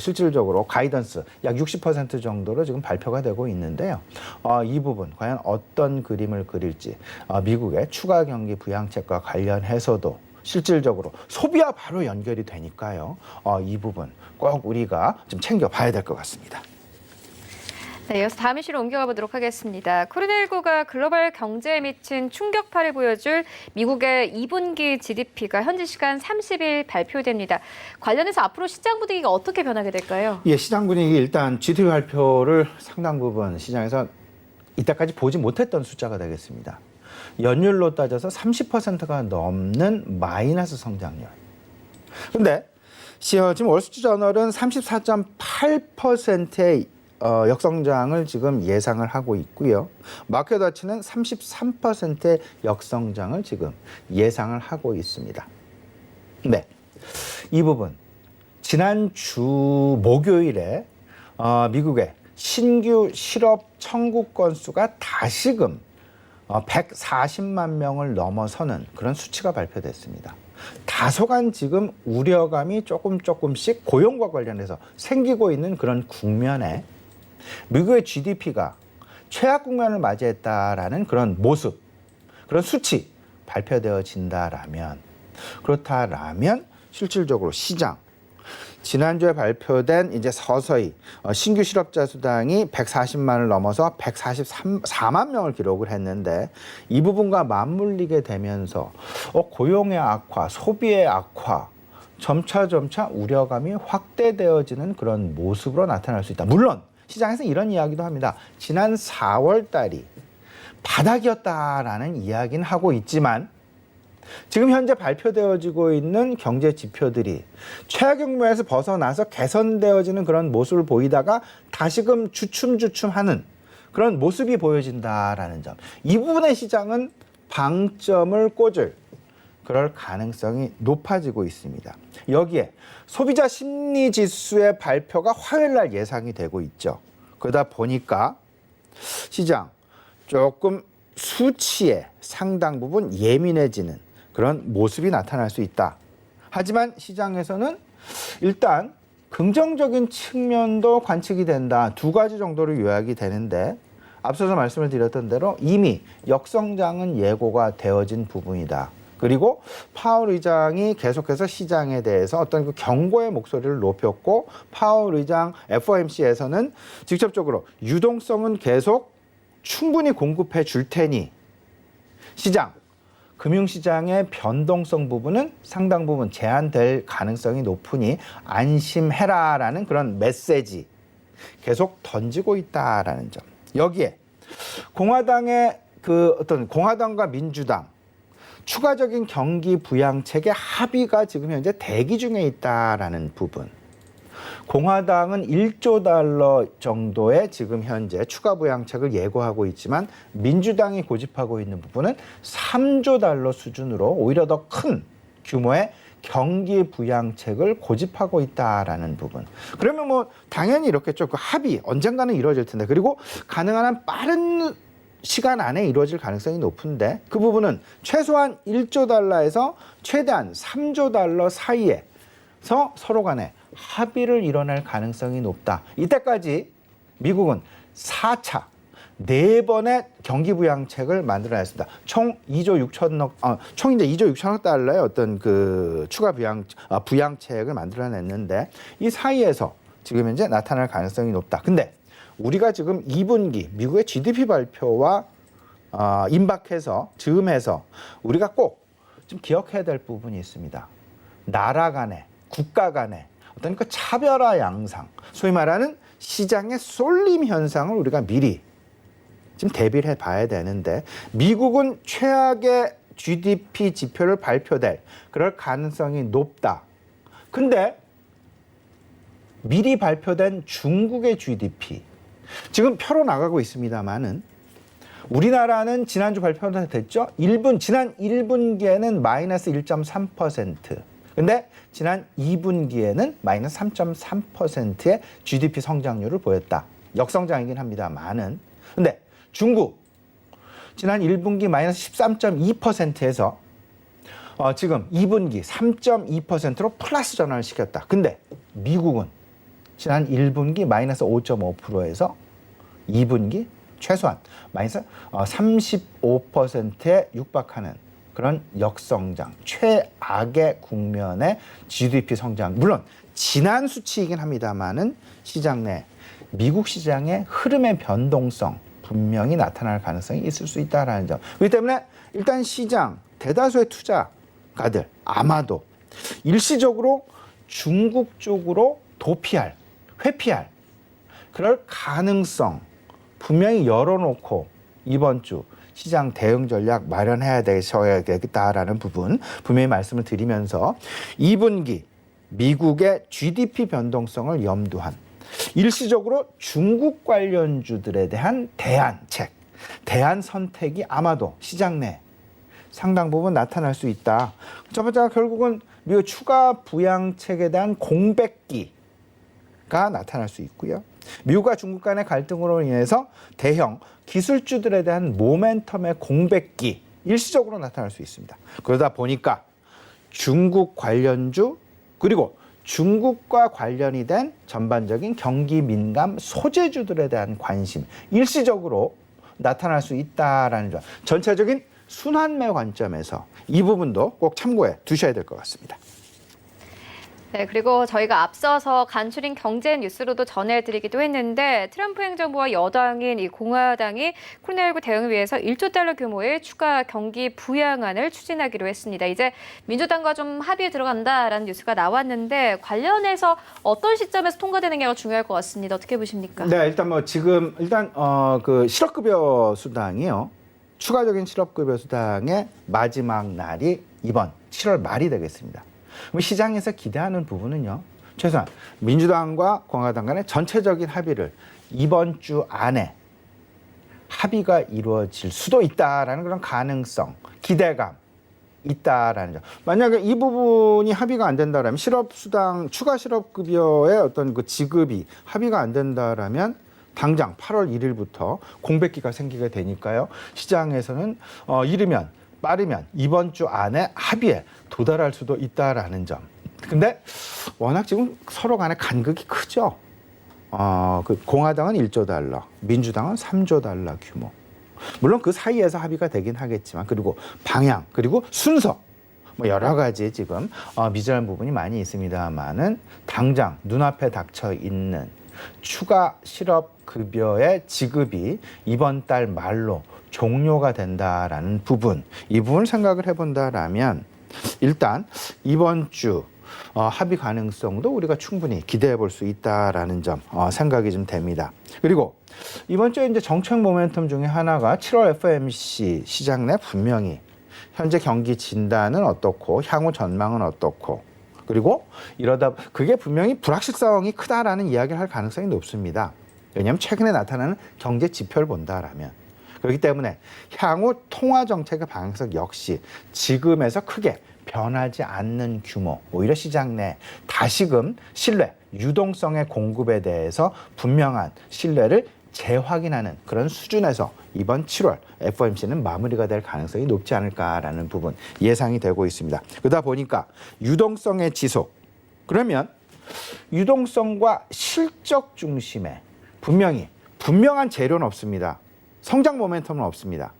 실질적으로 가이던스 약 60% 정도로 지금 발표가 되고 있는데요. 이 부분 과연 어떤 그림을 그릴지 미국의 추가 경기 부양책과 관련해서도 실질적으로 소비와 바로 연결이 되니까요. 이 부분 꼭 우리가 좀 챙겨봐야 될 것 같습니다. 네, 이어서 다음 이슈로 옮겨가 보도록 하겠습니다. 코로나19가 글로벌 경제에 미친 충격파를 보여줄 미국의 2분기 GDP가 현지 시간 30일 발표됩니다. 관련해서 앞으로 시장 분위기가 어떻게 변하게 될까요? 예, 시장 분위기 일단 GDP 발표를 상당 부분 시장에서 이때까지 보지 못했던 숫자가 되겠습니다. 연율로 따져서 30%가 넘는 마이너스 성장률. 그런데 지금 월스트리트저널은 34.8%의 역성장을 지금 예상을 하고 있고요. 마켓워치는 33%의 역성장을 지금 예상을 하고 있습니다. 네, 이 부분 지난주 목요일에 미국의 신규 실업 청구 건수가 다시금 140만 명을 넘어서는 그런 수치가 발표됐습니다. 다소간 지금 우려감이 조금씩 고용과 관련해서 생기고 있는 그런 국면에 미국의 GDP가 최악 국면을 맞이했다라는 그런 모습, 그런 수치 발표되어진다라면 그렇다라면 실질적으로 시장 지난주에 발표된 이제 서서히 신규 실업자 수당이 140만을 넘어서 144만 명을 기록을 했는데 이 부분과 맞물리게 되면서 고용의 악화, 소비의 악화, 점차 우려감이 확대되어지는 그런 모습으로 나타날 수 있다. 물론 시장에서 이런 이야기도 합니다. 지난 4월 달이 바닥이었다라는 이야기는 하고 있지만 지금 현재 발표되어지고 있는 경제 지표들이 최악 국면에서 벗어나서 개선되어지는 그런 모습을 보이다가 다시금 주춤하는 그런 모습이 보여진다라는 점. 이 부분의 시장은 방점을 꽂을 그럴 가능성이 높아지고 있습니다. 여기에 소비자 심리 지수의 발표가 화요일 날 예상이 되고 있죠. 그러다 보니까 시장 조금 수치에 상당 부분 예민해지는 그런 모습이 나타날 수 있다. 하지만 시장에서는 일단 긍정적인 측면도 관측이 된다. 2가지 정도로 요약이 되는데 앞서서 말씀을 드렸던 대로 이미 역성장은 예고가 되어진 부분이다. 그리고 파월 의장이 계속해서 시장에 대해서 어떤 그 경고의 목소리를 높였고 파월 의장 FOMC에서는 직접적으로 유동성은 계속 충분히 공급해 줄 테니 시장, 금융시장의 변동성 부분은 상당 부분 제한될 가능성이 높으니 안심해라라는 그런 메시지 계속 던지고 있다라는 점. 여기에 공화당의 공화당과 민주당 추가적인 경기 부양책의 합의가 지금 현재 대기 중에 있다라는 부분. 공화당은 1조 달러 정도의 지금 현재 추가 부양책을 예고하고 있지만 민주당이 고집하고 있는 부분은 3조 달러 수준으로 오히려 더 큰 규모의 경기 부양책을 고집하고 있다라는 부분. 그러면 뭐 당연히 이렇겠죠. 그 합의 언젠가는 이루어질 텐데, 그리고 가능한 한 빠른 시간 안에 이루어질 가능성이 높은데, 그 부분은 최소한 1조 달러에서 최대한 3조 달러 사이에서 서로 간에 합의를 이뤄낼 가능성이 높다. 이때까지 미국은 4차 4번의 경기 부양책을 만들어냈습니다. 총 2조 6천억, 총 이제 2조 6천억 달러의 어떤 그 추가 부양책을 만들어냈는데, 이 사이에서 지금 현재 나타날 가능성이 높다. 근데 우리가 지금 2분기 미국의 GDP 발표와 임박해서 즈음해서 우리가 꼭 좀 기억해야 될 부분이 있습니다. 나라 간의, 국가 간의 어떤 그 차별화 양상, 소위 말하는 시장의 쏠림 현상을 우리가 미리 좀 대비를 해봐야 되는데, 미국은 최악의 GDP 지표를 발표될 그럴 가능성이 높다. 근데 미리 발표된 중국의 GDP 지금 펴로 나가고 있습니다만은, 우리나라는 지난주 발표가 됐죠. 지난 1분기에는 마이너스 1.3%. 근데 지난 2분기에는 마이너스 3.3%의 GDP 성장률을 보였다. 역성장이긴 합니다만은. 근데 중국 지난 1분기 마이너스 13.2%에서 지금 2분기 3.2%로 플러스 전환을 시켰다. 근데 미국은 지난 1분기 마이너스 5.5%에서 2분기 최소한 마이너스 35%에 육박하는 그런 역성장, 최악의 국면의 GDP 성장. 물론 지난 수치이긴 합니다만은 시장 내 미국 시장의 흐름의 변동성 분명히 나타날 가능성이 있을 수 있다라는 점. 그렇기 때문에 일단 시장 대다수의 투자가들 아마도 일시적으로 중국 쪽으로 회피할 그럴 가능성 분명히 열어놓고 이번 주 시장 대응 전략 마련해야 되겠다라는 부분 분명히 말씀을 드리면서 2분기 미국의 GDP 변동성을 염두한 일시적으로 중국 관련주들에 대한 대안책, 대안 선택이 아마도 시장 내 상당 부분 나타날 수 있다. 첫 번째가 결국은 미국 추가 부양책에 대한 공백기가 나타날 수 있고요. 미국과 중국 간의 갈등으로 인해서 대형 기술주들에 대한 모멘텀의 공백기 일시적으로 나타날 수 있습니다. 그러다 보니까 중국 관련주 그리고 중국과 관련이 된 전반적인 경기 민감 소재주들에 대한 관심 일시적으로 나타날 수 있다라는 점. 전체적인 순환매 관점에서 이 부분도 꼭 참고해 두셔야 될 것 같습니다. 네, 그리고 저희가 앞서서 간추린 경제 뉴스로도 전해드리기도 했는데, 트럼프 행정부와 여당인 이 공화당이 코로나19 대응을 위해서 1조 달러 규모의 추가 경기 부양안을 추진하기로 했습니다. 이제 민주당과 좀 합의에 들어간다라는 뉴스가 나왔는데, 관련해서 어떤 시점에서 통과되는 게 중요할 것 같습니다. 어떻게 보십니까? 네, 일단 그 실업급여 수당이요. 추가적인 실업급여 수당의 마지막 날이 이번 7월 말이 되겠습니다. 그럼 시장에서 기대하는 부분은요, 최소한 민주당과 공화당 간의 전체적인 합의를 이번 주 안에 합의가 이루어질 수도 있다라는 그런 가능성, 기대감 있다라는 점. 만약에 이 부분이 합의가 안 된다라면 실업수당, 추가 실업급여의 어떤 그 지급이 합의가 안 된다라면 당장 8월 1일부터 공백기가 생기게 되니까요. 시장에서는 빠르면 이번 주 안에 합의에 도달할 수도 있다라는 점. 근데 워낙 지금 서로 간의 간극이 크죠. 그 공화당은 1조 달러, 민주당은 3조 달러 규모. 물론 그 사이에서 합의가 되긴 하겠지만, 그리고 방향, 그리고 순서, 뭐 여러 가지 지금 미진한 부분이 많이 있습니다만은 당장 눈앞에 닥쳐 있는 추가 실업급여의 지급이 이번 달 말로 종료가 된다라는 부분, 이 부분을 생각을 해본다라면 일단 이번 주 합의 가능성도 우리가 충분히 기대해 볼 수 있다라는 점 생각이 좀 됩니다. 그리고 이번 주에 이제 정책 모멘텀 중에 하나가 7월 FOMC 시장 내 분명히 현재 경기 진단은 어떻고 향후 전망은 어떻고 그리고 이러다 그게 분명히 불확실성이 크다라는 이야기를 할 가능성이 높습니다. 왜냐하면 최근에 나타나는 경제 지표를 본다라면 그렇기 때문에 향후 통화 정책의 방향성 역시 지금에서 크게 변하지 않는 규모, 오히려 시장 내 다시금 신뢰, 유동성의 공급에 대해서 분명한 신뢰를 재확인하는 그런 수준에서 이번 7월 FOMC는 마무리가 될 가능성이 높지 않을까라는 부분 예상이 되고 있습니다. 그러다 보니까 유동성의 지속, 그러면 유동성과 실적 중심에 분명한 재료는 없습니다. 성장 모멘텀은 없습니다.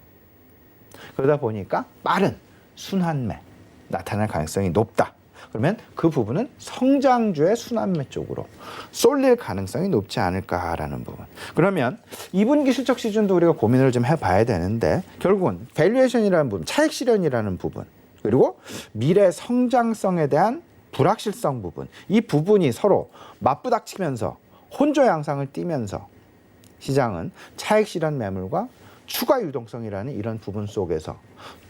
그러다 보니까 빠른 순환매 나타날 가능성이 높다. 그러면 그 부분은 성장주의 순환매 쪽으로 쏠릴 가능성이 높지 않을까라는 부분. 그러면 2분기 실적 시즌도 우리가 고민을 좀 해봐야 되는데 결국은 밸류에이션이라는 부분, 차익 실현이라는 부분, 그리고 미래 성장성에 대한 불확실성 부분, 이 부분이 서로 맞부닥치면서 혼조 양상을 띠면서 시장은 차익 실현 매물과 추가 유동성이라는 이런 부분 속에서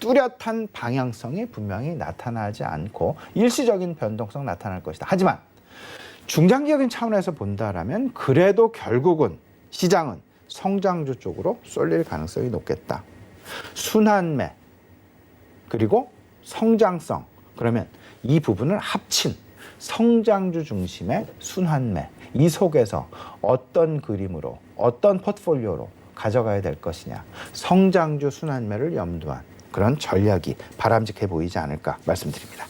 뚜렷한 방향성이 분명히 나타나지 않고 일시적인 변동성 나타날 것이다. 하지만 중장기적인 차원에서 본다라면 그래도 결국은 시장은 성장주 쪽으로 쏠릴 가능성이 높겠다. 순환매 그리고 성장성, 그러면 이 부분을 합친 성장주 중심의 순환매, 이 속에서 어떤 그림으로 어떤 포트폴리오로 가져가야 될 것이냐, 성장주 순환매를 염두한 그런 전략이 바람직해 보이지 않을까 말씀드립니다.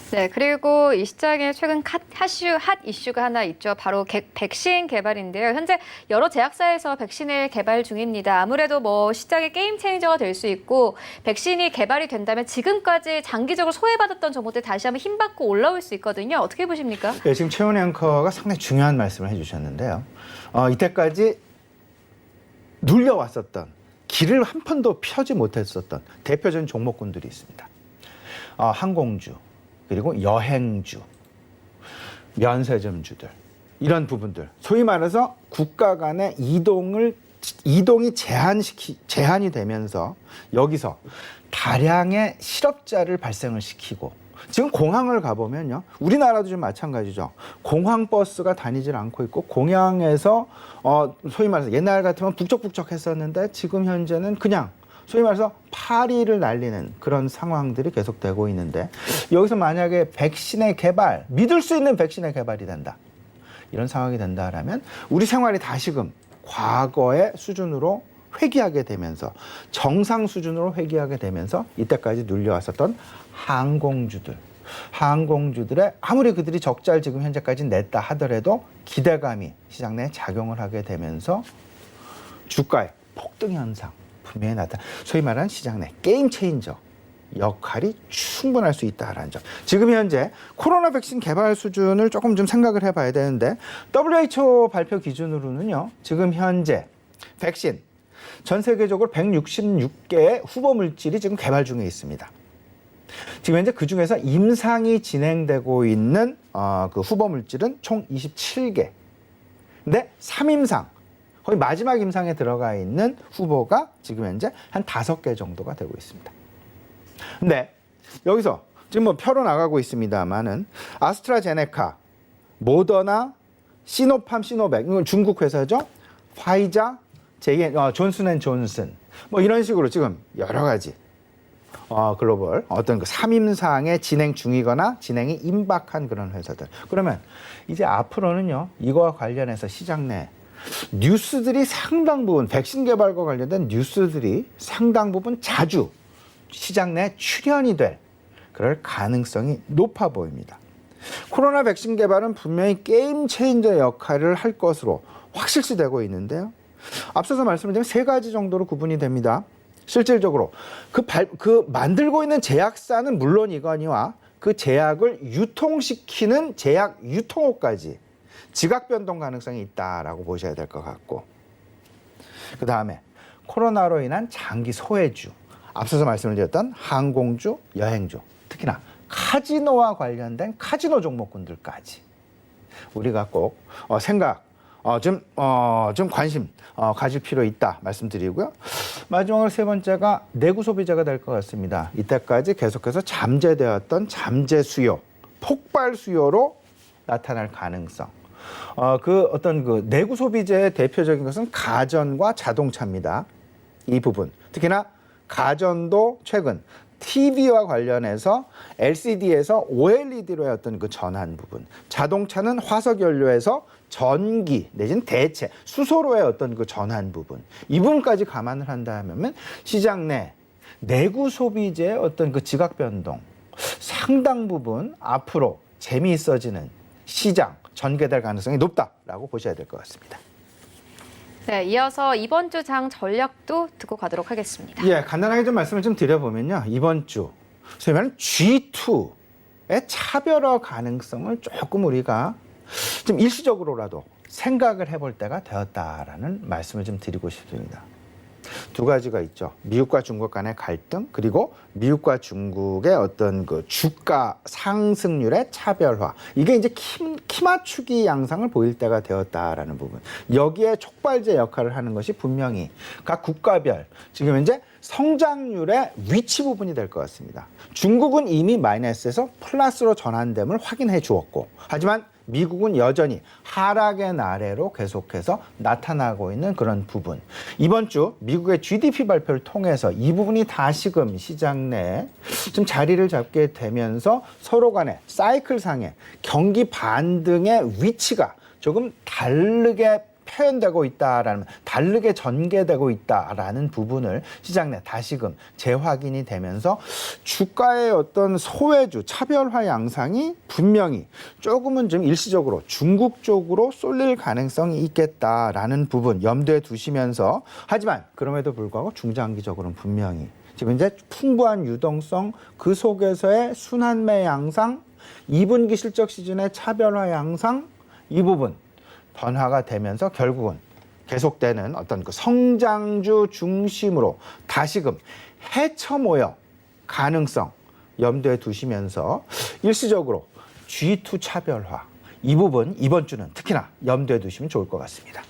네, 그리고 이 시장에 최근 핫 이슈가 하나 있죠. 바로 백신 개발인데요. 현재 여러 제약사에서 백신을 개발 중입니다. 아무래도 시장의 게임 체인저가 될 수 있고 백신이 개발이 된다면 지금까지 장기적으로 소외받았던 종목들 다시 한번 힘받고 올라올 수 있거든요. 어떻게 보십니까? 네, 지금 최훈 앵커가 상당히 중요한 말씀을 해주셨는데요. 이때까지 눌려왔었던 길을 한 편도 펴지 못했었던 대표적인 종목군들이 있습니다. 항공주, 그리고 여행주, 면세점주들, 이런 부분들, 소위 말해서 국가 간의 이동이 제한이 되면서 여기서 다량의 실업자를 발생을 시키고, 지금 공항을 가보면요, 우리나라도 좀 마찬가지죠. 공항 버스가 다니질 않고 있고, 공항에서 소위 말해서 옛날 같으면 북적북적 했었는데 지금 현재는 그냥 소위 말해서 파리를 날리는 그런 상황들이 계속되고 있는데, 여기서 만약에 백신의 개발, 믿을 수 있는 백신의 개발이 된다, 이런 상황이 된다라면 우리 생활이 다시금 과거의 수준으로 회귀하게 되면서, 정상 수준으로 회귀하게 되면서 이때까지 눌려왔었던 항공주들의 아무리 그들이 적자를 지금 현재까지 냈다 하더라도 기대감이 시장 내에 작용을 하게 되면서 주가의 폭등 현상 분명히 나타나, 소위 말하는 시장 내 게임 체인저 역할이 충분할 수 있다라는 점. 지금 현재 코로나 백신 개발 수준을 조금 좀 생각을 해봐야 되는데, WHO 발표 기준으로는요, 지금 현재 백신 전 세계적으로 166개의 후보 물질이 지금 개발 중에 있습니다. 지금 현재 그 중에서 임상이 진행되고 있는 그 후보 물질은 총 27개. 근데 3임상, 거의 마지막 임상에 들어가 있는 후보가 지금 현재 한 5개 정도가 되고 있습니다. 근데 여기서 지금 표로 나가고 있습니다만은 아스트라제네카, 모더나, 시노팜, 시노백, 이건 중국 회사죠. 화이자, 존슨앤존슨, 이런 식으로 지금 여러 가지 글로벌 어떤 그 3임상에 진행 중이거나 진행이 임박한 그런 회사들. 그러면 이제 앞으로는요, 이거와 관련해서 시장 내 뉴스들이 상당 부분, 백신 개발과 관련된 뉴스들이 상당 부분 자주 시장 내 출현이 될 그럴 가능성이 높아 보입니다. 코로나 백신 개발은 분명히 게임 체인저 역할을 할 것으로 확실시되고 있는데요. 앞서서 말씀드린 3가지 정도로 구분이 됩니다. 실질적으로 그 만들고 있는 제약사는 물론이거니와 그 제약을 유통시키는 제약 유통업까지, 지각 변동 가능성이 있다라고 보셔야 될 것 같고, 그 다음에 코로나로 인한 장기 소외주, 앞서서 말씀을 드렸던 항공주, 여행주, 특히나 카지노와 관련된 카지노 종목군들까지 우리가 꼭 생각, 좀 관심 가질 필요 있다 말씀드리고요. 마지막으로 세 번째가 내구 소비재가 될 것 같습니다. 이때까지 계속해서 잠재되었던 잠재 수요, 폭발 수요로 나타날 가능성. 그 내구 소비재의 대표적인 것은 가전과 자동차입니다. 이 부분. 특히나 가전도 최근 TV와 관련해서 LCD에서 OLED로의 어떤 그 전환 부분, 자동차는 화석 연료에서 전기 내지는 대체 수소로의 어떤 그 전환 부분, 이 부분까지 감안을 한다면 시장 내 내구 소비재의 어떤 그 지각 변동 상당 부분 앞으로 재미있어지는 시장 전개될 가능성이 높다라고 보셔야 될 것 같습니다. 네, 이어서 이번 주 장 전략도 듣고 가도록 하겠습니다. 예, 간단하게 좀 말씀을 좀 드려보면요. 이번 주, 소위 말하는 G2의 차별화 가능성을 조금 우리가 좀 일시적으로라도 생각을 해볼 때가 되었다라는 말씀을 좀 드리고 싶습니다. 두 가지가 있죠. 미국과 중국 간의 갈등, 그리고 미국과 중국의 어떤 그 주가 상승률의 차별화. 이게 이제 키 맞추기 양상을 보일 때가 되었다라는 부분. 여기에 촉발제 역할을 하는 것이 분명히 각 국가별 지금 현재 성장률의 위치 부분이 될 것 같습니다. 중국은 이미 마이너스에서 플러스로 전환됨을 확인해 주었고, 하지만 미국은 여전히 하락의 나래로 계속해서 나타나고 있는 그런 부분. 이번 주 미국의 GDP 발표를 통해서 이 부분이 다시금 시장 내에 좀 자리를 잡게 되면서 서로 간의 사이클상의 경기 반등의 위치가 조금 다르게 표현되고 있다라는, 다르게 전개되고 있다라는 부분을 시장 내 다시금 재확인이 되면서 주가의 어떤 소외주, 차별화 양상이 분명히 조금은 좀 일시적으로 중국 쪽으로 쏠릴 가능성이 있겠다라는 부분 염두에 두시면서, 하지만 그럼에도 불구하고 중장기적으로는 분명히 지금 이제 풍부한 유동성, 그 속에서의 순환매 양상, 2분기 실적 시즌의 차별화 양상, 이 부분 변화가 되면서 결국은 계속되는 어떤 그 성장주 중심으로 다시금 헤쳐모여 가능성 염두에 두시면서 일시적으로 G2 차별화, 이 부분 이번 주는 특히나 염두에 두시면 좋을 것 같습니다.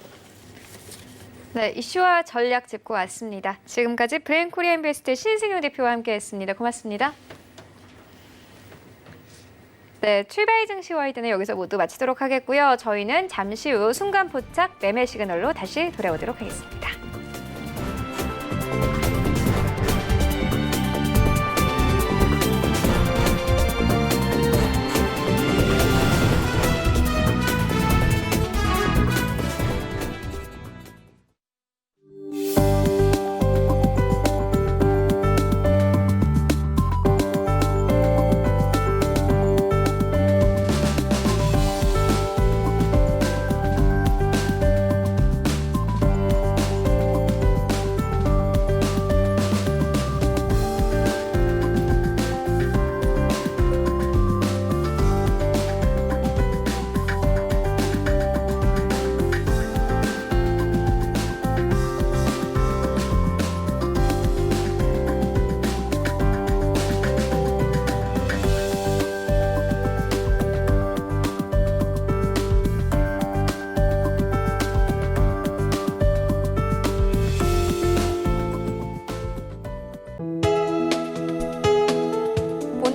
네, 이슈와 전략 짚고 왔습니다. 지금까지 브레인코리아 인베스트 신승용 대표와 함께했습니다. 고맙습니다. 네, 출발 증시 와이드는 여기서 모두 마치도록 하겠고요. 저희는 잠시 후 순간 포착 매매 시그널로 다시 돌아오도록 하겠습니다.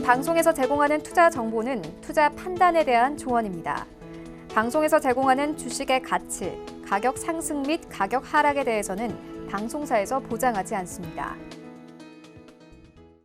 방송에서 제공하는 투자 정보는 투자 판단에 대한 조언입니다. 방송에서 제공하는 주식의 가치, 가격 상승 및 가격 하락에 대해서는 방송사에서 보장하지 않습니다.